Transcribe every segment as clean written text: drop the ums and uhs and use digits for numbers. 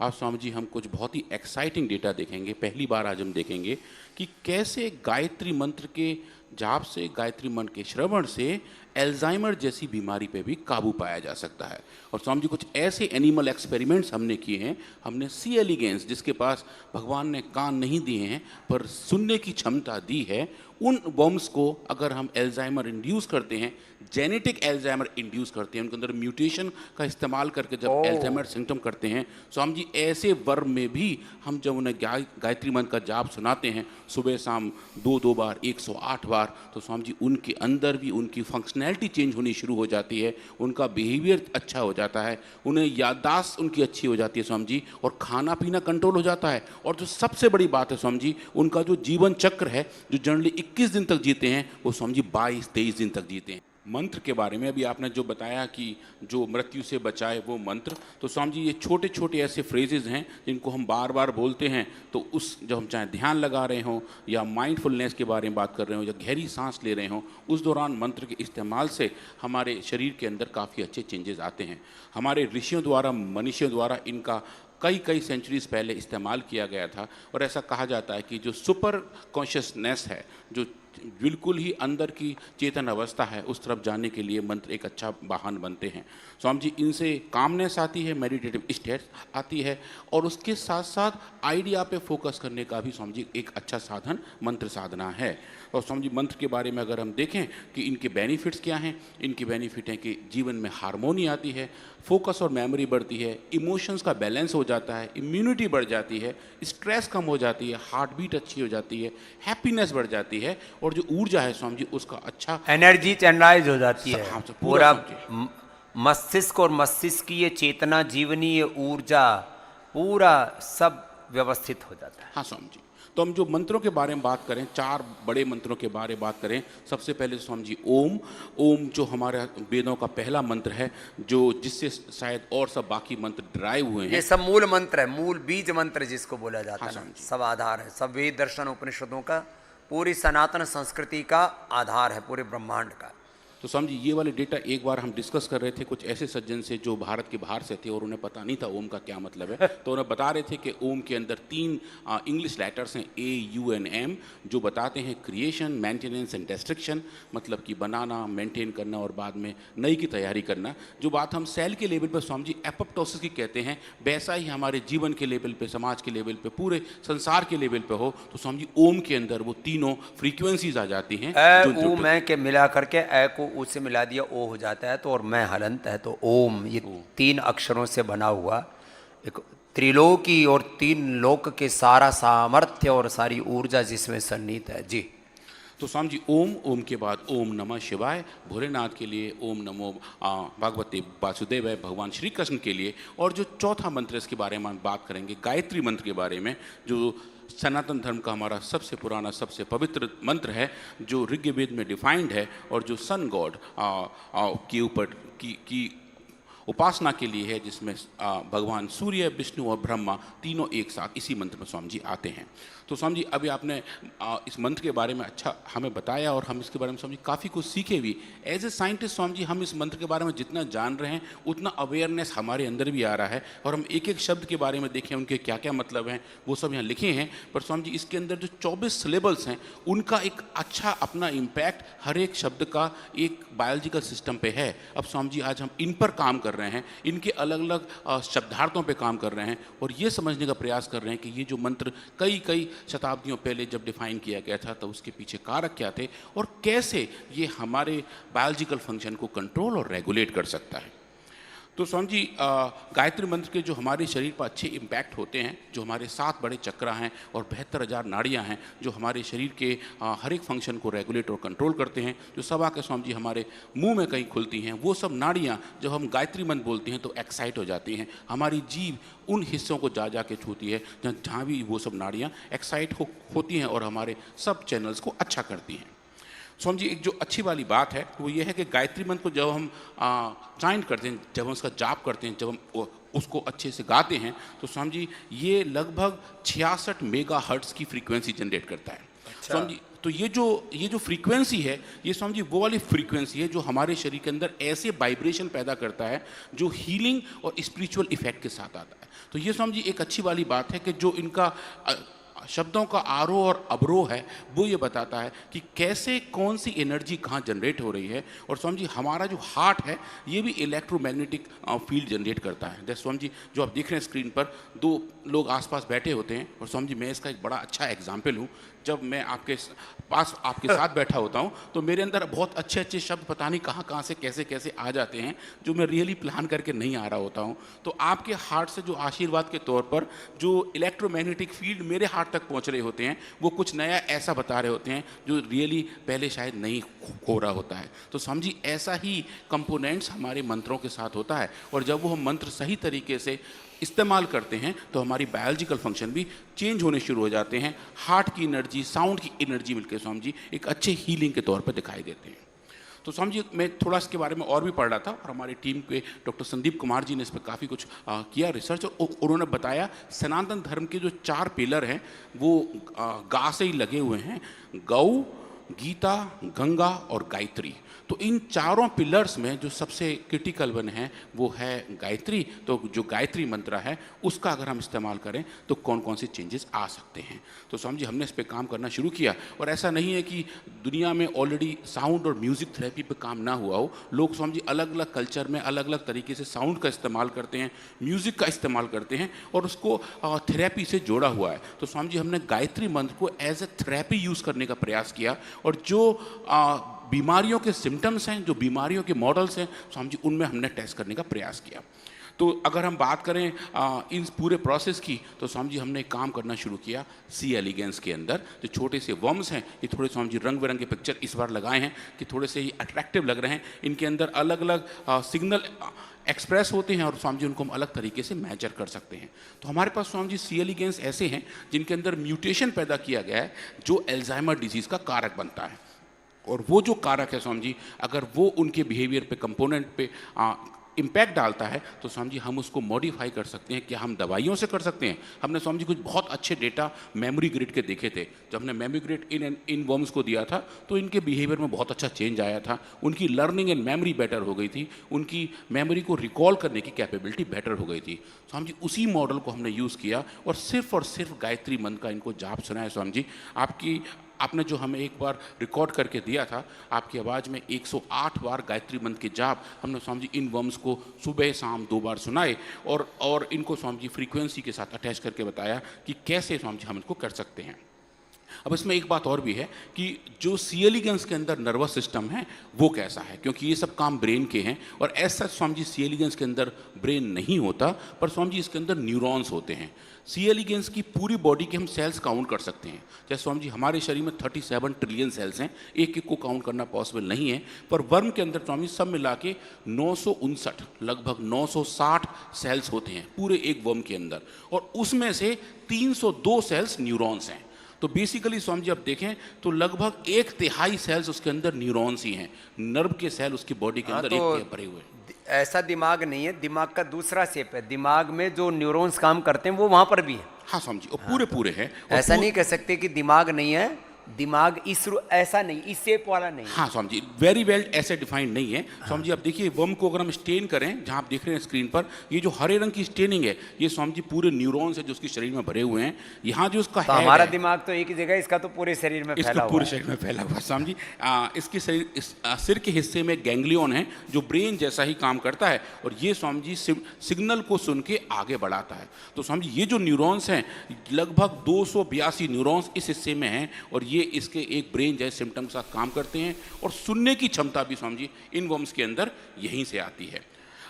आज स्वामी जी हम कुछ बहुत ही एक्साइटिंग डेटा देखेंगे। पहली बार आज हम देखेंगे कि कैसे गायत्री मंत्र के जाप से, गायत्री मंत्र के श्रवण से एल्जाइमर जैसी बीमारी पे भी काबू पाया जा सकता है। और स्वामी जी कुछ ऐसे एनिमल एक्सपेरिमेंट्स हमने किए हैं। हमने सी एलिगेंस, जिसके पास भगवान ने कान नहीं दिए हैं पर सुनने की क्षमता दी है, उन वर्म्स को अगर हम एल्जाइमर इंड्यूस करते हैं, जेनेटिक एल्जाइमर इंड्यूस करते हैं, उनके अंदर म्यूटेशन का इस्तेमाल करके जब एल्जाइमर सिम्टम करते हैं, स्वामी जी ऐसे वर्म में भी हम जब उन्हें गायत्री मंत्र का जाप सुनाते हैं सुबह शाम 2-2 बार, 108 बार, तो स्वामी जी उनके अंदर भी उनकी फंक्शनैलिटी चेंज होनी शुरू हो जाती है, उनका बिहेवियर अच्छा हो जाता है, उन्हें याददाश्त उनकी अच्छी हो जाती है स्वामी जी, और खाना पीना कंट्रोल हो जाता है। और जो सबसे बड़ी बात है स्वामी जी, उनका जो जीवन चक्र है, जो जनरली 21 दिन तक जीते हैं, वो स्वामी जी 22-23 दिन तक जीते हैं। मंत्र के बारे में अभी आपने जो बताया कि जो मृत्यु से बचाए वो मंत्र, तो स्वामी जी ये छोटे छोटे ऐसे फ्रेजेज हैं जिनको हम बार बार बोलते हैं, तो उस जब हम चाहे ध्यान लगा रहे हों या माइंडफुलनेस के बारे में बात कर रहे हो या गहरी सांस ले रहे हों, उस दौरान मंत्र के इस्तेमाल से हमारे शरीर के अंदर काफ़ी अच्छे चेंजेस आते हैं। हमारे ऋषियों द्वारा, मनीषियों द्वारा इनका कई सेंचुरीज पहले इस्तेमाल किया गया था। और ऐसा कहा जाता है कि जो सुपर कॉन्शियसनेस है, जो बिल्कुल ही अंदर की चेतन अवस्था है, उस तरफ जाने के लिए मंत्र एक अच्छा वाहन बनते हैं। स्वामी जी इनसे कामनेस आती है, मेडिटेटिव स्टेट आती है, और उसके साथ साथ आइडिया पे फोकस करने का भी स्वामी जी एक अच्छा साधन मंत्र साधना है। और स्वामी जी मंत्र के बारे में अगर हम देखें कि इनके बेनिफिट्स क्या हैं, इनके बेनिफिट हैं कि जीवन में हारमोनी आती है, फोकस और मेमोरी बढ़ती है, इमोशंस का बैलेंस हो जाता है, इम्यूनिटी बढ़ जाती है, स्ट्रेस कम हो जाती है, हार्ट बीट अच्छी हो जाती है, हैप्पीनेस बढ़ जाती है, और जो ऊर्जा है स्वामी जी उसका अच्छा एनर्जी चैनलाइज हो जाती है। हाँ, पूरा मस्तिष्क और मस्तिष्क की ये चेतना, जीवनी, ये ऊर्जा, पूरा सब व्यवस्थित हो जाता है। हाँ स्वामी जी, तो हम जो मंत्रों के बारे में बात करें, 4 बड़े मंत्रों के बारे में बात करें, सबसे पहले स्वामी जी ओम जो हमारे वेदों का पहला मंत्र है, जो जिससे शायद और सब बाकी मंत्र ड्राइव हुए हैं। ये सब मूल मंत्र है, मूल बीज मंत्र जिसको बोला जाता हाँ, है ना, सब आधार है, सब वेद दर्शन उपनिषदों का, पूरी सनातन संस्कृति का आधार है, पूरे ब्रह्मांड का। तो स्वामी जी ये वाले डेटा एक बार हम डिस्कस कर रहे थे कुछ ऐसे सज्जन से जो भारत के बाहर से थे और उन्हें पता नहीं था ओम का क्या मतलब है। तो उन्हें बता रहे थे कि ओम के अंदर 3 इंग्लिश लेटर्स हैं, AUNM, जो बताते हैं क्रिएशन, मेंटेनेंस एंड डिस्ट्रक्शन, मतलब कि बनाना, मेंटेन करना और बाद में नई की तैयारी करना। जो बात हम सेल के लेवल पर स्वामी जी एपोप्टोसिस की कहते हैं, वैसा ही हमारे जीवन के लेवल पे, समाज के लेवल पे, पूरे संसार के लेवल पे हो, तो स्वामी जी ओम के अंदर वो तीनों फ्रीक्वेंसीज आ जाती हैं। ऊ मैं के मिला करके ए को ऊ से मिला दिया, ओ हो जाता है, तो और मैं हलंत है, तो ओम, ये 3 अक्षरों से बना हुआ एक त्रिलोकी और 3 लोक के सारा सामर्थ्य और सारी ऊर्जा जिसमें सन्निहित है जी। तो स्वामी जी ओम के बाद ओम नमः शिवाय भोलेनाथ के लिए, ओम नमो भगवते वासुदेवाय भगवान श्री कृष्ण के लिए, और जो चौथा मंत्र इसके बारे में हम बात करेंगे गायत्री मंत्र के बारे में, जो सनातन धर्म का हमारा सबसे पुराना, सबसे पवित्र मंत्र है, जो ऋग्वेद में डिफाइंड है, और जो सन गॉड के ऊपर की उपासना के लिए है, जिसमें भगवान सूर्य, विष्णु और ब्रह्मा तीनों एक साथ इसी मंत्र में स्वामी जी आते हैं। तो स्वामी जी अभी आपने इस मंत्र के बारे में अच्छा हमें बताया, और हम इसके बारे में स्वामी जी काफ़ी कुछ सीखे भी। As a scientist Swami ji हम इस मंत्र के बारे में जितना जान रहे हैं उतना अवेयरनेस हमारे अंदर भी आ रहा है, और हम एक एक शब्द के बारे में देखें उनके क्या क्या मतलब हैं वो सब यहाँ लिखे हैं। पर स्वामी जी इसके अंदर जो 24 सिलेबल्स हैं उनका एक अच्छा अपना इम्पैक्ट हर एक शब्द का एक बायोलॉजिकल सिस्टम पे है। अब स्वामी जी आज हम इन पर काम कर रहे हैं, इनके अलग अलग शब्दार्थों पे काम कर रहे हैं, और ये समझने का प्रयास कर रहे हैं कि ये जो मंत्र कई शताब्दियों पहले जब डिफाइन किया गया था तो उसके पीछे कारक क्या थे, और कैसे ये हमारे बायोलॉजिकल फंक्शन को कंट्रोल और रेगुलेट कर सकता है। तो स्वामी जी गायत्री मंत्र के जो हमारे शरीर पर अच्छे इम्पैक्ट होते हैं, जो हमारे 7 बड़े चक्र हैं और 72,000 नाड़ियाँ हैं, जो हमारे शरीर के हर एक फंक्शन को रेगुलेट और कंट्रोल करते हैं, जो सब आके स्वामी जी हमारे मुंह में कहीं खुलती हैं, वो सब नाड़ियाँ जब हम गायत्री मंत्र बोलते हैं तो एक्साइट हो जाती हैं। हमारी जीभ उन हिस्सों को जा के छूती है जहाँ भी वो सब नाड़ियाँ एक्साइट होती हैं और हमारे सब चैनल्स को अच्छा करती हैं। स्वामी जी एक जो अच्छी वाली बात है वो ये है कि गायत्री मंत्र को जब हम चाइंट करते हैं, जब हम उसका जाप करते हैं, जब हम उसको अच्छे से गाते हैं, तो स्वामी जी ये लगभग 66 मेगाहर्ट्ज़ की फ्रीक्वेंसी जनरेट करता है। स्वामी जी तो ये जो फ्रीक्वेंसी है, ये स्वामी जी वो वाली फ्रीक्वेंसी है जो हमारे शरीर के अंदर ऐसे वाइब्रेशन पैदा करता है जो हीलिंग और स्पिरिचुअल इफेक्ट के साथ आता है। तो ये स्वामी जी एक अच्छी वाली बात है कि जो इनका शब्दों का आरोह और अवरोह है वो ये बताता है कि कैसे कौन सी एनर्जी कहाँ जनरेट हो रही है। और स्वामी जी हमारा जो हार्ट है ये भी इलेक्ट्रोमैग्नेटिक फील्ड जनरेट करता है। जैसे स्वामी जी जो आप देख रहे हैं स्क्रीन पर, दो लोग आसपास बैठे होते हैं, और स्वामी जी मैं इसका एक बड़ा अच्छा एग्जाम्पल हूँ। जब मैं आपके पास आपके साथ बैठा होता हूँ तो मेरे अंदर बहुत अच्छे अच्छे शब्द पता नहीं कहाँ कहाँ से कैसे कैसे आ जाते हैं जो मैं रियली प्लान करके नहीं आ रहा होता हूँ। तो आपके हार्ट से जो आशीर्वाद के तौर पर जो इलेक्ट्रोमैग्नेटिक फील्ड मेरे हार्ट तक पहुँच रहे होते हैं वो कुछ नया ऐसा बता रहे होते हैं जो रियली पहले शायद नहीं हो रहा होता है। तो समझी ऐसा ही कंपोनेंट्स हमारे मंत्रों के साथ होता है, और जब वो हम मंत्र सही तरीके से इस्तेमाल करते हैं तो हमारी बायोलॉजिकल फंक्शन भी चेंज होने शुरू हो जाते हैं। हार्ट की एनर्जी, साउंड की एनर्जी मिलकर स्वामी जी एक अच्छे हीलिंग के तौर पर दिखाई देते हैं। तो स्वामी जी मैं थोड़ा इसके बारे में और भी पढ़ रहा था, और हमारी टीम के डॉक्टर संदीप कुमार जी ने इस पर काफ़ी कुछ किया रिसर्च, और उन्होंने बताया सनातन धर्म के जो 4 पिलर हैं वो गा से ही लगे हुए हैं, गौ, गीता, गंगा और गायत्री। तो इन चारों पिलर्स में जो सबसे क्रिटिकल वन है वो है गायत्री। तो जो गायत्री मंत्र है उसका अगर हम इस्तेमाल करें तो कौन कौन से चेंजेस आ सकते हैं। तो स्वामी जी हमने इस पे काम करना शुरू किया, और ऐसा नहीं है कि दुनिया में ऑलरेडी साउंड और म्यूज़िक थेरेपी पे काम ना हुआ हो। लोग स्वामी जी अलग अलग कल्चर में अलग अलग तरीके से साउंड का इस्तेमाल करते हैं, म्यूज़िक का इस्तेमाल करते हैं, और उसको थेरेपी से जोड़ा हुआ है। तो स्वामी जी हमने गायत्री मंत्र को एज ए थेरेपी यूज़ करने का प्रयास किया, और जो बीमारियों के सिम्टम्स हैं, जो बीमारियों के मॉडल्स हैं स्वामी जी उनमें हमने टेस्ट करने का प्रयास किया। तो अगर हम बात करें इन पूरे प्रोसेस की, तो स्वामी जी हमने काम करना शुरू किया सी एलिगेंस के अंदर। जो छोटे से वर्म्स हैं ये थोड़े स्वामी जी रंग बिरंगे पिक्चर इस बार लगाए हैं कि थोड़े से ही अट्रैक्टिव लग रहे हैं। इनके अंदर अलग अलग सिग्नल एक्सप्रेस होते हैं, और स्वामी जी उनको हम अलग तरीके से मेजर कर सकते हैं। तो हमारे पास स्वामी जी सी एलिगेंस ऐसे हैं जिनके अंदर म्यूटेशन पैदा किया गया है जो एल्जाइमर डिजीज़ का कारक बनता है। और वो जो कारक है स्वामी जी अगर वो उनके बिहेवियर पे, कंपोनेंट पे इम्पैक्ट डालता है तो स्वामी जी हम उसको मॉडिफाई कर सकते हैं। क्या हम दवाइयों से कर सकते हैं? हमने स्वामी जी कुछ बहुत अच्छे डेटा मेमोरी ग्रिड के देखे थे। जब हमने मेमोरी ग्रिड इन वर्म्स को दिया था तो इनके बिहेवियर में बहुत अच्छा चेंज आया था। उनकी लर्निंग एंड मेमोरी बेटर हो गई थी, उनकी मेमोरी को रिकॉल करने की कैपेबिलिटी बेटर हो गई थी। स्वामी जी उसी मॉडल को हमने यूज़ किया और सिर्फ गायत्री मंत्र का इनको जाप सुनाया। स्वामी जी आपने जो हमें एक बार रिकॉर्ड करके दिया था, आपकी आवाज़ में 108 बार गायत्री मंत्र के जाप हमने स्वामी जी इन वर्म्स को सुबह शाम 2 बार सुनाए, और इनको स्वामी जी फ्रीक्वेंसी के साथ अटैच करके बताया कि कैसे स्वामी जी हम इनको कर सकते हैं। अब इसमें एक बात और भी है कि जो सी एलिगेंस के अंदर नर्वस सिस्टम है वो कैसा है, क्योंकि ये सब काम ब्रेन के हैं, और ऐसा स्वामी जी सी एलिगेंस के अंदर ब्रेन नहीं होता, पर स्वामी जी इसके अंदर न्यूरॉन्स होते हैं। सी एलिगेंस की पूरी बॉडी के हम सेल्स काउंट कर सकते हैं। जैसे स्वामी जी हमारे शरीर में 37 ट्रिलियन सेल्स हैं, एक एक को काउंट करना पॉसिबल नहीं है, पर वर्म के अंदर स्वामी सब मिला के 959 लगभग 960 सेल्स होते हैं पूरे एक वर्म के अंदर, और उसमें से 302 सेल्स न्यूरॉन्स हैं। तो बेसिकली स्वामी जी आप देखें तो लगभग 1/3 सेल्स उसके अंदर न्यूरॉन्स ही हैं, नर्व के सेल उसकी बॉडी के अंदर तो 1/3 भरे हुए हैं। ऐसा दिमाग नहीं है, दिमाग का दूसरा शेप है। दिमाग में जो न्यूरॉन्स काम करते हैं वो वहां पर भी है। हाँ स्वामी जी, और पूरे पूरे हैं। ऐसा नहीं कह सकते कि दिमाग नहीं है, दिमाग ऐसा नहीं, इस शेप वाला नहीं। हाँ स्वामी जी, वेरी वेल ऐसे डिफाइंड नहीं है। स्वामी जी आप देखिए वर्म को अगर हम स्टेन करें, जहाँ आप देख रहे हैं स्क्रीन पर, ये जो हरे रंग की स्टेनिंग है ये स्वामी जी पूरे न्यूरॉन्स है जो उसके शरीर में भरे हुए हैं। यहाँ जो उसका तो हमारा दिमाग तो एक ही जगह, इसका तो पूरे शरीर में फैला हुआ है। पूरे शरीर में फैला हुआ है स्वामी जी। इसके सिर के हिस्से में गैंग्लियन है जो ब्रेन जैसा ही काम करता है, और ये स्वामी जी सिग्नल को सुन के आगे बढ़ाता है। तो स्वामी जी ये जो न्यूरॉन्स हैं लगभग 282 न्यूरॉन्स इस हिस्से में हैं, और ये इसके एक ब्रेन जैसे सिम्टम के साथ काम करते हैं, और सुनने की क्षमता भी स्वामी जी इन वर्म्स के अंदर यहीं से आती है।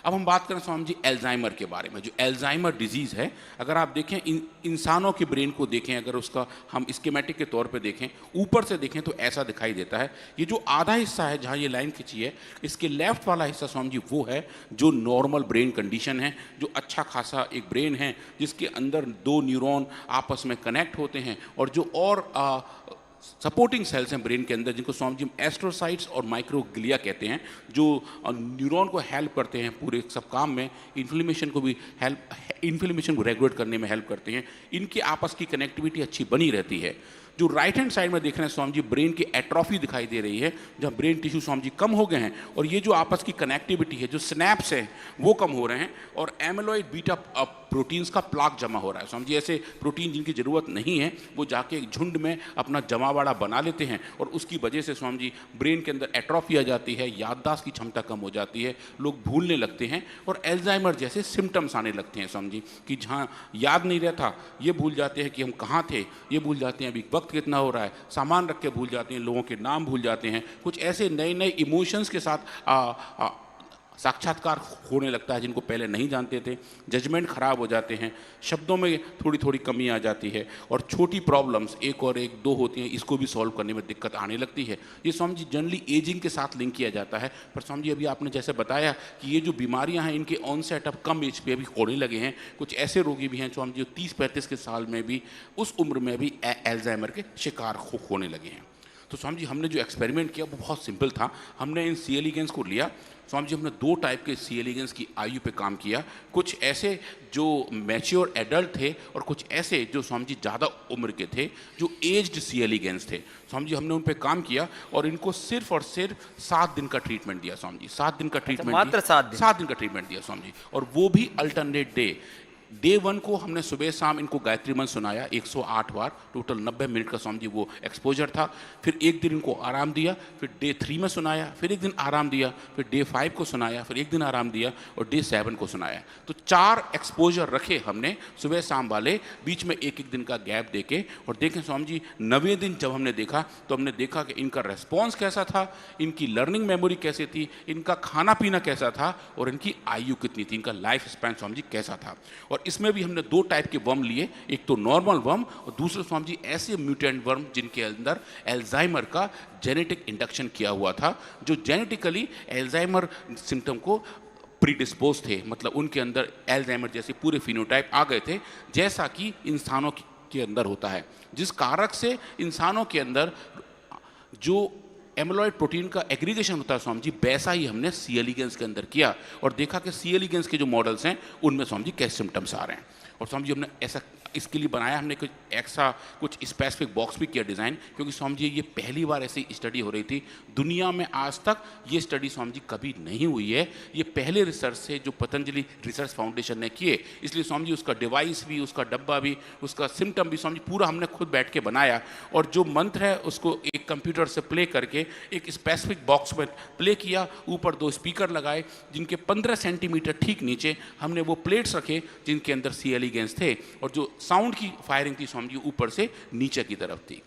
अब हम बात करें स्वामी जी एल्जाइमर के बारे में। जो एल्जाइमर डिजीज़ है, अगर आप देखें इंसानों के ब्रेन को देखें, अगर उसका हम स्कीमेटिक के तौर पे देखें, ऊपर से देखें तो ऐसा दिखाई देता है। ये जो आधा हिस्सा है जहाँ ये लाइन खिंची है, इसके लेफ्ट वाला हिस्सा स्वामी जी वो है जो नॉर्मल ब्रेन कंडीशन है, जो अच्छा खासा एक ब्रेन है जिसके अंदर 2 न्यूरॉन आपस में कनेक्ट होते हैं, और जो और सपोर्टिंग सेल्स हैं ब्रेन के अंदर जिनको स्वामी जी एस्ट्रोसाइट्स और माइक्रोग्लिया कहते हैं, जो न्यूरॉन को हेल्प करते हैं पूरे सब काम में, इन्फ्लेमेशन को भी हेल्प इन्फ्लेमेशन को रेगुलेट करने में हेल्प करते हैं। इनकी आपस की कनेक्टिविटी अच्छी बनी रहती है। जो राइट हैंड साइड में देख रहे हैं स्वामी जी, ब्रेन की एट्रोफी दिखाई दे रही है, जहाँ ब्रेन टिश्यू स्वामी जी कम हो गए हैं और ये जो आपस की कनेक्टिविटी है, जो स्नैप्स है वो कम हो रहे हैं और एमिलोइड बीटा प्रोटीन्स का प्लाक जमा हो रहा है। स्वामी जी ऐसे प्रोटीन जिनकी ज़रूरत नहीं है वो जाके झुंड में अपना जमावाड़ा बना लेते हैं और उसकी वजह से स्वामी जी ब्रेन के अंदर एट्रोफी आ जाती है, याददाश्त की क्षमता कम हो जाती है, लोग भूलने लगते हैं और एल्जाइमर जैसे सिम्टम्स आने लगते हैं स्वामी जी, कि जहाँ याद नहीं रहता ये भूल जाते हैं कि हम कहाँ थे, ये भूल जाते हैं अभी वक्त कितना हो रहा है, सामान रख के भूल जाते हैं, लोगों के नाम भूल जाते हैं, कुछ ऐसे नए नए इमोशंस के साथ साक्षात्कार होने लगता है जिनको पहले नहीं जानते थे, जजमेंट खराब हो जाते हैं, शब्दों में थोड़ी थोड़ी कमी आ जाती है और छोटी प्रॉब्लम्स एक और एक दो होती हैं, इसको भी सॉल्व करने में दिक्कत आने लगती है। ये स्वामी जी जनरली एजिंग के साथ लिंक किया जाता है, पर स्वामी जी अभी आपने जैसे बताया कि ये जो बीमारियां हैं इनके ऑनसेट अब कम एज पे अभी होने लगे हैं। कुछ ऐसे रोगी भी हैं स्वामी जी जो 30-35 के साल में भी, उस उम्र में भी एल्जाइमर के शिकार होने लगे हैं। तो स्वामी जी हमने जो एक्सपेरिमेंट किया वो बहुत सिंपल था। हमने इन सी एलिगेंस को लिया स्वामी जी, हमने 2 टाइप के सी एलिगेंस की आयु पे काम किया, कुछ ऐसे जो मैच्योर एडल्ट थे और कुछ ऐसे जो स्वामी जी ज़्यादा उम्र के थे, जो एज्ड सी एलिगेंस थे। स्वामी जी हमने उन पे काम किया और इनको सिर्फ और सिर्फ 7 दिन का ट्रीटमेंट दिया स्वामी जी, 7 दिन का ट्रीटमेंट, मात्र 7 दिन का ट्रीटमेंट दिया स्वामी जी, और वो भी अल्टरनेट डे 1 को हमने सुबह शाम इनको गायत्री मंत्र सुनाया 108 बार, टोटल 90 मिनट का स्वामी जी वो एक्सपोजर था। फिर एक दिन इनको आराम दिया, फिर डे 3 में सुनाया, फिर एक दिन आराम दिया, फिर डे 5 को सुनाया, फिर एक दिन आराम दिया और डे 7 को सुनाया। तो 4 एक्सपोजर रखे हमने सुबह शाम वाले, बीच में एक दिन का गैप देके। और देखें स्वामी जी 9वें दिन जब हमने देखा तो हमने देखा कि इनका रेस्पॉन्स कैसा था, इनकी लर्निंग मेमोरी कैसी थी, इनका खाना पीना कैसा था और इनकी आयु कितनी थी, इनका लाइफ स्पैन स्वामी जी कैसा था। और इसमें भी हमने 2 टाइप के वर्म लिए, एक तो नॉर्मल वर्म और दूसरे स्वामी जी ऐसे म्यूटेंट वर्म जिनके अंदर एल्जाइमर का जेनेटिक इंडक्शन किया हुआ था, जो जेनेटिकली एल्जाइमर सिम्टम को प्रीडिस्पोज थे, मतलब उनके अंदर एल्जाइमर जैसे पूरे फिनोटाइप आ गए थे जैसा कि इंसानों के अंदर होता है, जिस कारक से इंसानों के अंदर जो एमिलॉइड प्रोटीन का एग्रीगेशन होता है स्वामी जी, वैसा ही हमने सी एलिगेंस के अंदर किया और देखा कि सी एलिगेंस के जो मॉडल्स हैं उनमें स्वामी जी कैसे सिम्टम्स आ रहे हैं। और स्वामी जी हमने ऐसा इसके लिए बनाया, हमने कुछ स्पेसिफिक बॉक्स भी किया डिज़ाइन, क्योंकि स्वामी जी ये पहली बार ऐसी स्टडी हो रही थी। दुनिया में आज तक ये स्टडी स्वामी जी कभी नहीं हुई है, ये पहले रिसर्च से जो पतंजलि रिसर्च फाउंडेशन ने किए, इसलिए स्वामी जी उसका डिवाइस भी, उसका डब्बा भी, उसका सिम्टम भी स्वामी जी पूरा हमने खुद बैठ के बनाया। और जो मंत्र है उसको एक कंप्यूटर से प्ले करके एक स्पेसिफिक बॉक्स में प्ले किया, ऊपर 2 स्पीकर लगाए जिनके 15 सेंटीमीटर ठीक नीचे हमने वो प्लेट्स रखे जिनके अंदर सी एलिगेंस थे, और जो साउंड की फायरिंग थी स्वामी जी ऊपर से नीचे की तरफ थी।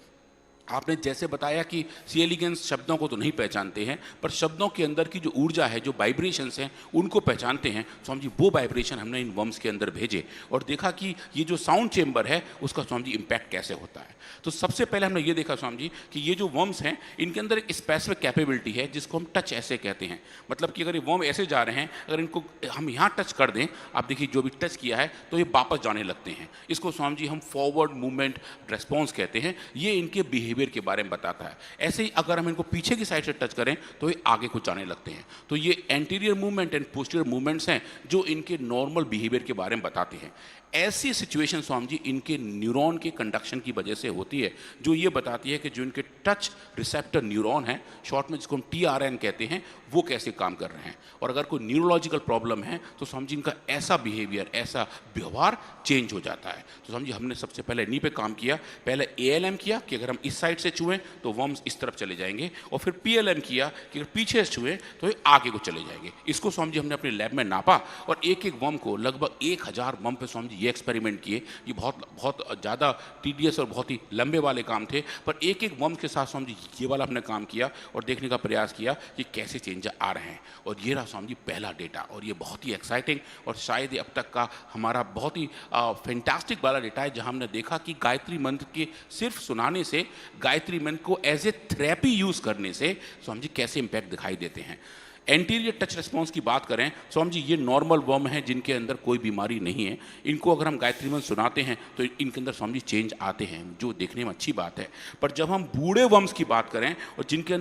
आपने जैसे बताया कि सी एलिगेंस शब्दों को तो नहीं पहचानते हैं, पर शब्दों के अंदर की जो ऊर्जा है, जो वाइब्रेशंस हैं, उनको पहचानते हैं। स्वामी जी वो वाइब्रेशन हमने इन वर्म्स के अंदर भेजे और देखा कि ये जो साउंड चेंबर है उसका स्वामी जी इम्पैक्ट कैसे होता है। तो सबसे पहले हमने ये देखा स्वामी जी कि ये जो वर्म्स हैं इनके अंदर एक स्पेसिफिक कैपेबिलिटी है जिसको हम टच ऐसे कहते हैं। मतलब कि अगर ये वर्म ऐसे जा रहे हैं, अगर इनको हम यहाँ टच कर दें, आप देखिए जो भी टच किया है तो ये वापस जाने लगते हैं। इसको स्वामी जी हम फॉरवर्ड मूवमेंट रेस्पॉन्स कहते हैं। ये इनके बिहेवियर के बारे में बताता है। ऐसे ही अगर हम इनको पीछे की साइड से टच करें तो ये आगे को जाने लगते हैं। तो ये anterior movement and posterior movements हैं जो इनके नॉर्मल बिहेवियर के बारे में बताते हैं। ऐसी सिचुएशन स्वामी जी इनके न्यूरॉन के कंडक्शन की वजह से होती है, जो ये बताती है कि जो इनके टच रिसेप्टर न्यूरॉन है, शॉर्ट में जिसको हम TRN कहते हैं, वो कैसे काम कर रहे हैं। और अगर कोई न्यूरोलॉजिकल प्रॉब्लम है तो स्वामी जी इनका ऐसा बिहेवियर, ऐसा व्यवहार चेंज हो जाता है। तो स्वामी जी हमने सबसे पहले इन्हीं पे काम किया। पहले ALM किया कि अगर हम इस साइड से छुएं तो वर्म्स इस तरफ चले जाएंगे, और फिर PLM किया कि अगर पीछे से छुएं तो ये आगे को चले जाएंगे। इसको स्वामी जी हमने अपने लैब में नापा और एक एक वर्म को लगभग 1000 वर्म पे स्वामी जी ये एक्सपेरिमेंट किए। ये बहुत ज़्यादा टीडियस और बहुत ही लंबे वाले काम थे, पर एक एक वर्म के साथ स्वामी जी ये वाला हमने काम किया और देखने का प्रयास किया कि कैसे चेंज आ रहे हैं। और ये रहा स्वामी जी पहला डेटा, और ये बहुत ही एक्साइटिंग और शायद ये अब तक का हमारा बहुत ही फैंटास्टिक वाला डेटा है, जहाँ हमने देखा कि गायत्री मंत्र के सिर्फ सुनाने से, गायत्री मंत्र को एज ए थेरेपी यूज़ करने से स्वामी जी कैसे इम्पैक्ट दिखाई देते हैं। एंटीरियर टच रिस्पॉन्स की बात करें स्वामी जी, ये नॉर्मल वर्म है जिनके अंदर कोई बीमारी नहीं है। इनको अगर हम गायत्री मंत्र सुनाते हैं तो इनके अंदर स्वामी जी चेंज आते हैं, जो देखने में अच्छी बात है। पर जब हम बूढ़े वर्म्स की बात करें और जिनके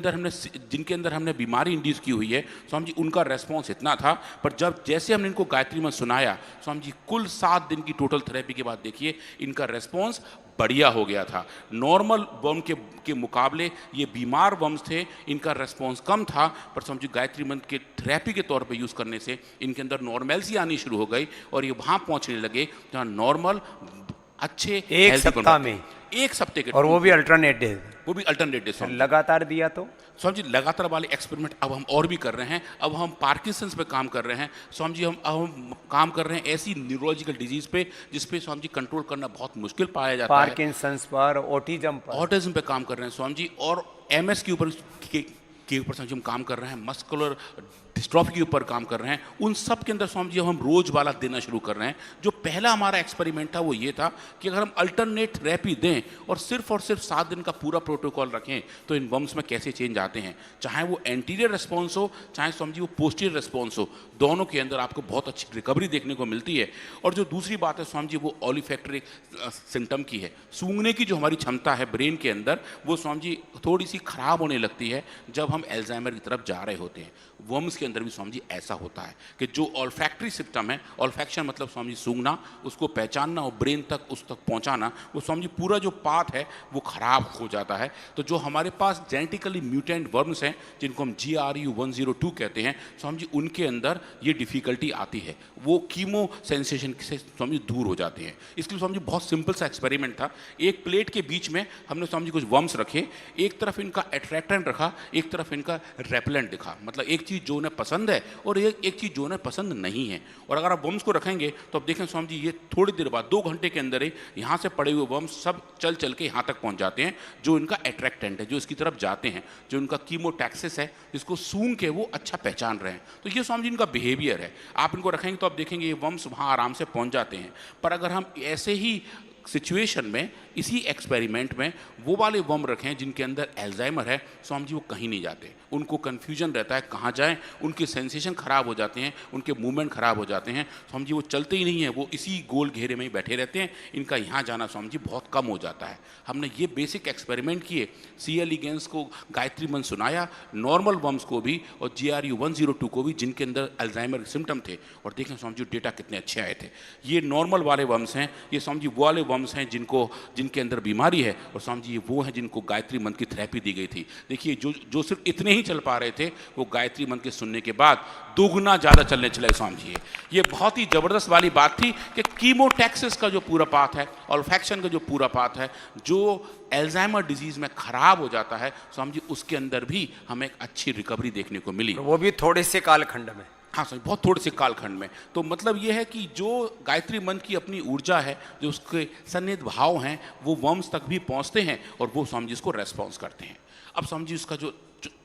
अंदर हमने बीमारी इंड्यूस की हुई है स्वामी जी, उनका रेस्पॉन्स इतना था। पर जैसे हमने इनको गायत्री मंत्र सुनाया स्वामी जी, कुल 7 दिन की टोटल थेरेपी के बाद देखिए इनका रेस्पॉन्स बढ़िया हो गया था। नॉर्मल वर्म के मुकाबले ये बीमार वर्म्स थे, इनका रेस्पॉन्स कम था। पर समझिए गायत्री मंत्र के थेरेपी के तौर पे यूज़ करने से इनके अंदर नॉर्मैलिटी आनी शुरू हो गई और ये वहाँ पहुँचने लगे जहाँ नॉर्मल अच्छे एक सप्ताह में, एक हफ्ते के, और वो भी अल्टरनेटिव, वो भी अल्टरनेटिव लगातार दिया। तो स्वामी जी लगातार वाले एक्सपेरिमेंट अब हम और भी कर रहे हैं। अब हम पार्किंसंस पे काम कर रहे हैं स्वामी जी। हम काम कर रहे हैं ऐसी न्यूरोलॉजिकल डिजीज पे जिस पे स्वामी जी कंट्रोल करना बहुत मुश्किल पाया जाता है। पार्किंसंस पर, ऑटिज्म पे काम कर रहे हैं स्वामी जी, और एमएस के ऊपर स्वामी जी हम काम कर रहे हैं, मस्कुलर डिस्ट्रॉफी के ऊपर काम कर रहे हैं। उन सब के अंदर स्वामी जी हम रोज वाला देना शुरू कर रहे हैं। जो पहला हमारा एक्सपेरिमेंट था वो ये था कि अगर हम अल्टरनेट थेरेपी दें और सिर्फ 7 दिन का पूरा प्रोटोकॉल रखें तो इन वर्म्स में कैसे चेंज आते हैं। चाहे वो एंटीरियर रिस्पॉन्स हो, चाहे स्वामी जी वो पोस्टीरियर रिस्पॉन्स हो, दोनों के अंदर आपको बहुत अच्छी रिकवरी देखने को मिलती है। और जो दूसरी बात है स्वामी जी, वो ओलिफैक्टरी सिम्टम की है। सूंघने की जो हमारी क्षमता है ब्रेन के अंदर, वो स्वामी जी थोड़ी सी खराब होने लगती है जब हम एल्जाइमर की तरफ जा रहे होते हैं। वर्म्स के अंदर भी स्वामी जी ऐसा होता है कि जो ऑल्फैक्टरी सिस्टम है, ऑल्फैक्शन मतलब स्वामी जी सूंघना, उसको पहचानना और ब्रेन तक उस तक पहुंचाना, वो स्वामी जी पूरा जो पाथ है वो खराब हो जाता है। तो जो हमारे पास जेनेटिकली म्यूटेंट वर्म्स हैं जिनको हम GRU102 कहते हैं स्वामी जी, उनके अंदर ये डिफ़िकल्टी आती है, वो कीमो सेंसेशन से स्वामी जी दूर हो जाते हैं। इसलिए स्वामी जी बहुत सिंपल सा एक्सपेरिमेंट था। एक प्लेट के बीच में हमने स्वामी जी कुछ वर्म्स रखे, एक तरफ इनका अट्रैक्टेंट रखा, एक तरफ इनका रेपेलेंट दिखा। मतलब एक चीज़ जो उन्हें पसंद है और एक चीज़ जो उन्हें पसंद नहीं है। और अगर आप वर्म्स को रखेंगे तो आप देखें स्वामी जी, ये थोड़ी देर बाद 2 घंटे के अंदर ही यहाँ से पड़े हुए वर्म्स सब चल चल के यहाँ तक पहुँच जाते हैं, जो इनका अट्रैक्टेंट है, जो इसकी तरफ जाते हैं, जो इनका कीमोटैक्सिस है, जिसको सूंघ के वो अच्छा पहचान रहे हैं। तो ये स्वामी जी इनका बिहेवियर है। आप इनको रखेंगे तो आप देखेंगे ये वर्म्स वहाँ आराम से पहुँच जाते हैं। पर अगर हम ऐसे ही सिचुएशन में, इसी एक्सपेरिमेंट में वो वाले वर्म रखें जिनके अंदर एल्जाइमर है स्वामी जी, वो कहीं नहीं जाते। उनको कन्फ्यूजन रहता है कहाँ जाएं, उनके सेंसेशन खराब हो जाते हैं, उनके मूवमेंट खराब हो जाते हैं स्वामी जी, वो चलते ही नहीं है, वो इसी गोल घेरे में ही बैठे रहते हैं। इनका यहाँ जाना स्वामी जी बहुत कम हो जाता है। हमने ये बेसिक एक्सपेरिमेंट किए, C. elegans को गायत्री मंत्र सुनाया, नॉर्मल वर्म्स को भी और GRU102 को भी जिनके अंदर एल्जाइमर के सिम्टम थे, और देखें स्वामी जी डेटा कितने अच्छे आए थे। ये नॉर्मल वाले वर्म्स हैं, ये स्वामी जी वो वाले वर्म्स हैं जिनके अंदर बीमारी है, और स्वामी जी वो हैं जिनको गायत्री मंत्र की थेरेपी दी गई थी। देखिए जो सिर्फ इतने ही चल पा रहे थे, वो गायत्री मंत्र के सुनने के बाद दोगुना ज़्यादा चलने चले स्वामी जी। ये बहुत ही ज़बरदस्त वाली बात थी कि कीमोटैक्सिस का जो पूरा पाथ है, ऑल्फैक्शन का जो पूरा पाथ है, जो एल्जाइमर डिजीज़ में ख़राब हो जाता है स्वामी जी, उसके अंदर भी हमें एक अच्छी रिकवरी देखने को मिली, वो भी थोड़े से कालखंड में। हाँ सर, बहुत थोड़े से कालखंड में। तो मतलब ये है कि जो गायत्री मंत्र की अपनी ऊर्जा है, जो उसके सन्निहित भाव हैं, वो वर्म्स तक भी पहुंचते हैं और वो स्वामी जी इसको रेस्पॉन्स करते हैं। अब स्वामी जी उसका जो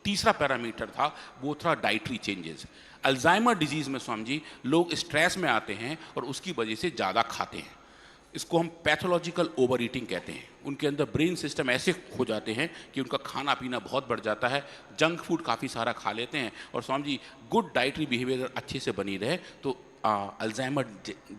तीसरा पैरामीटर था वो था डाइटरी चेंजेस। अल्जाइमर डिजीज़ में स्वामी जी लोग स्ट्रेस में आते हैं और उसकी वजह से ज़्यादा खाते हैं। इसको हम पैथोलॉजिकल ओवर ईटिंग कहते हैं। उनके अंदर ब्रेन सिस्टम ऐसे हो जाते हैं कि उनका खाना पीना बहुत बढ़ जाता है, जंक फूड काफ़ी सारा खा लेते हैं। और Swami ji good dietary behaviour अच्छे से बनी रहे तो अल्जाइमर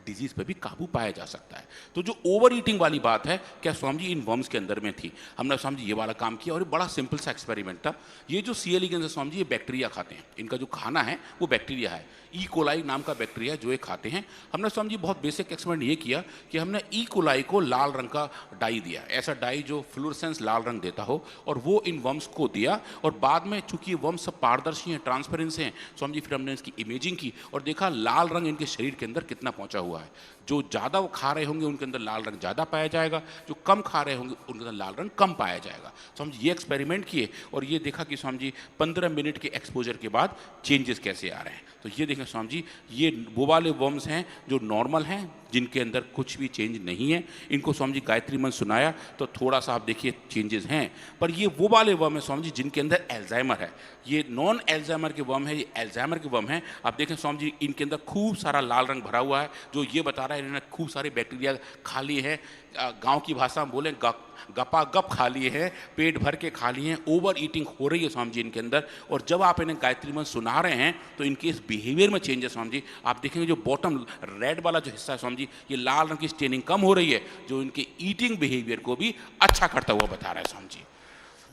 डिजीज़ पे भी काबू पाया जा सकता है। तो जो ओवर ईटिंग वाली बात है, क्या स्वामी जी इन वर्म्स के अंदर में थी। हमने स्वामी जी ये वाला काम किया और ये बड़ा सिंपल सा एक्सपेरिमेंट था। ये जो C. elegans है स्वामी जी, ये बैक्टीरिया खाते हैं। इनका जो खाना है वो बैक्टीरिया है, E. coli नाम का बैक्टीरिया जो ये खाते हैं। हमने स्वामी जी बहुत बेसिक एक्सपेरिमेंट ये किया कि हमने E. coli को लाल रंग का डाई दिया, ऐसा डाई जो फ्लोरेसेंस लाल रंग देता हो, और वो इन वर्म्स को दिया। और बाद में चूंकि वर्म्स सब पारदर्शी हैं, ट्रांसपेरेंसी हैं स्वामी जी, फिर हमने इसकी इमेजिंग की और देखा लाल रंग इनके शरीर के अंदर कितना पहुंचा हुआ है। जो ज़्यादा वो खा रहे होंगे उनके अंदर लाल रंग ज़्यादा पाया जाएगा, जो कम खा रहे होंगे उनके अंदर लाल रंग कम पाया जाएगा। स्वामी जी ये एक्सपेरिमेंट किए और ये देखा कि स्वामी जी 15 मिनट के एक्सपोजर के बाद चेंजेस कैसे आ रहे हैं। तो ये देखें स्वामी जी, ये वो वाले वर्म्स हैं जो नॉर्मल हैं, जिनके अंदर कुछ भी चेंज नहीं है। इनको स्वामी जी गायत्री मंत्र सुनाया तो थोड़ा सा आप देखिए चेंजेस हैं। पर ये वो वाले वर्म है स्वामी जी जिनके अंदर एल्जाइमर है। ये नॉन एल्जाइमर के वर्म है, ये एल्जाइमर के वर्म हैं। आप देखें स्वामी जी, इनके अंदर खूब सारा लाल रंग भरा हुआ है, जो ये बता रहा है इन्होंने खूब सारे बैक्टीरिया खा लिए हैं, गांव की भाषा में बोलें गपा गप खा लिए हैं, पेट भर के खा लिए हैं, ओवर ईटिंग हो रही है स्वामी जी इनके अंदर। और जब आप इन्हें गायत्री मंत्र सुना रहे हैं तो इनके इस बिहेवियर में चेंज है स्वामी जी। आप देखेंगे जो बॉटम रेड वाला जो हिस्सा है स्वामी जी, ये लाल रंग की स्टेनिंग कम हो रही है, जो इनके ईटिंग बिहेवियर को भी अच्छा करता हुआ बता रहा है स्वामी जी।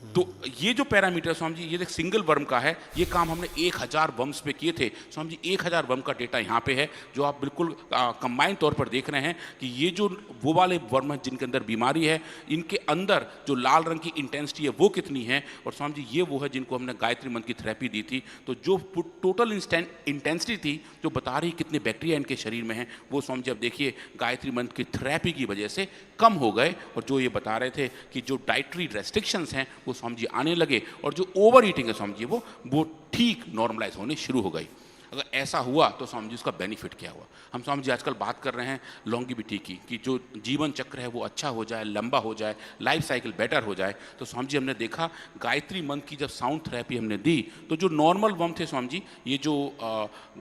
तो ये जो पैरामीटर स्वामी जी, ये एक सिंगल वर्म का है, ये काम हमने 1000 वर्म्स पे किए थे स्वामी जी। 1000 वर्म का डेटा यहाँ पे है, जो आप बिल्कुल कंबाइंड तौर पर देख रहे हैं कि ये जो वो वाले वर्म हैं जिनके अंदर बीमारी है, इनके अंदर जो लाल रंग की इंटेंसिटी है वो कितनी है, और स्वामी जी ये वो है जिनको हमने गायत्री मंत्र की थेरेपी दी थी। तो जो टोटल इंटेंसिटी थी जो बता रही कितने बैक्टीरिया इनके शरीर में हैं, वो स्वामी जी अब देखिए गायत्री मंत्र की थेरेपी की वजह से कम हो गए। और जो ये बता रहे थे कि जो डाइटरी रेस्ट्रिक्शंस हैं वो स्वामी जी आने लगे, और जो ओवर ईटिंग है स्वामी जी वो ठीक नॉर्मलाइज होने शुरू हो गई। अगर ऐसा हुआ तो स्वामी जी उसका बेनिफिट क्या हुआ। हम स्वामी जी आजकल बात कर रहे हैं लॉन्गिविटी की, कि जो जीवन चक्र है वो अच्छा हो जाए, लंबा हो जाए, लाइफ साइकिल बेटर हो जाए। तो स्वामी जी हमने देखा गायत्री मंत्र की जब साउंड थेरेपी हमने दी, तो जो नॉर्मल वर्म थे स्वामी जी, ये जो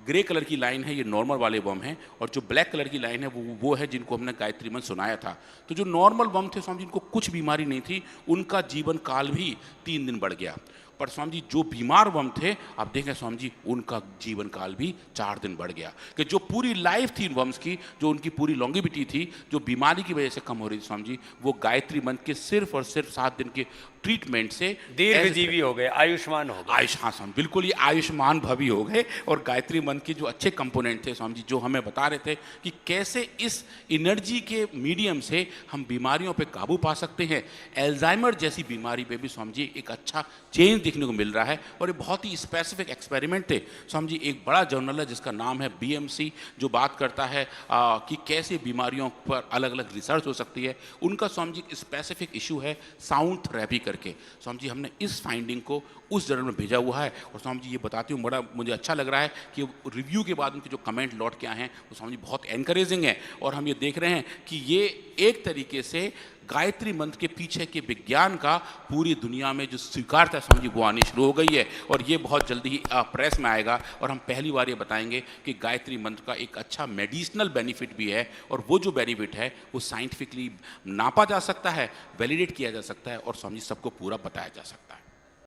ग्रे कलर की लाइन है ये नॉर्मल वाले वर्म हैं, और जो ब्लैक कलर की लाइन है वो है जिनको हमने गायत्री मंत्र सुनाया था। तो जो नॉर्मल वर्म थे स्वामी जी, इनको कुछ बीमारी नहीं थी, उनका जीवन काल भी 3 दिन बढ़ गया। पर स्वामी जी जो बीमार वर्म थे, आप देखें स्वामी जी उनका जीवन काल भी 4 दिन बढ़ गया। कि जो पूरी लाइफ थी वर्म्स की, जो उनकी पूरी लॉन्गिविटी थी, जो बीमारी की वजह से कम हो रही थी स्वामी जी, वो गायत्री मंत्र के सिर्फ और सिर्फ 7 दिन के ट्रीटमेंट से दीर्घजीवी हो गए, आयुष्मान हो गए। हाँ स्वामी बिल्कुल, ये आयुष्मान भवी हो गए। और गायत्री मंत्र के जो अच्छे कंपोनेंट थे स्वामी जी, जो हमें बता रहे थे कि कैसे इस एनर्जी के मीडियम से हम बीमारियों पे काबू पा सकते हैं। एल्जाइमर जैसी बीमारी पे भी स्वामी जी एक अच्छा चेंज देखने को मिल रहा है। और ये बहुत ही स्पेसिफिक एक्सपेरिमेंट थे स्वामी जी। एक बड़ा जर्नल है जिसका नाम है BMC, जो बात करता है कि कैसे बीमारियों पर अलग अलग रिसर्च हो सकती है। उनका स्वामी जी स्पेसिफिक इशू है साउंड थेरेपी करके। स्वामी जी हमने इस फाइंडिंग को उस जर्नल में भेजा हुआ है। और स्वामी जी ये बताती हूँ, बड़ा मुझे अच्छा लग रहा है कि रिव्यू के बाद उनके जो कमेंट लौट के आए हैं वो स्वामी जी बहुत एनकरेजिंग है। और हम ये देख रहे हैं कि ये एक तरीके से गायत्री मंत्र के पीछे के विज्ञान का पूरी दुनिया में जो स्वीकारता है स्वामी जी, वो आनी शुरू हो गई है। और ये बहुत जल्दी ही प्रेस में आएगा, और हम पहली बार ये बताएंगे कि गायत्री मंत्र का एक अच्छा मेडिसिनल बेनिफिट भी है। और वो जो बेनिफिट है वो साइंटिफिकली नापा जा सकता है, वैलिडेट किया जा सकता है, और स्वामी जी सबको पूरा बताया जा सकता है।